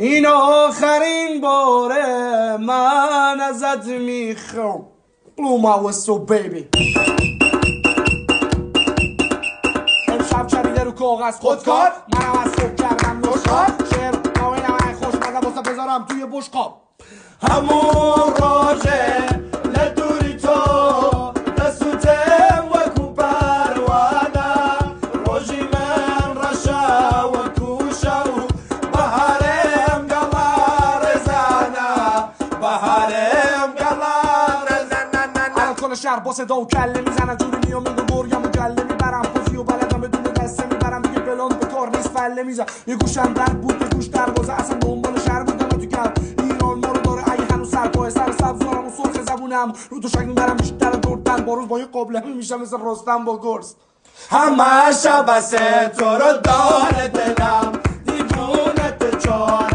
این آخرین باره من ازت میخوام. Blow my whistle baby. امشب چریده رو کاغذ خودکار، منم از صبح کردم نشکار، شعر ناوینم ای خوشمزه واسه بذارم توی بشقاب. همون راجه لدوری تو دستوتم وکو پروانه روژی من رشا وکو شو بهارم گلار زنه بهارم گلار زنه. الان کل شهر با صدا و کله میزنن جوری میام میگم برگم و گله میبرم پوزی و بلدم بدون دسته میبرم دیگه پلان به کار نیست فله میزن. یه گوشم در بود یه گوش دروازه اصلا دنبال شهر بودم تو گرد ایران ما رو داره اگه هنوز سرپای سر سبزارم و سرخ زبونم رو تو شک میبرم بیشتر دردن با روز با یه قابلمه میشم مثل رستم با گرز. همه شب بسه تو رو داره دلم دیوونت چار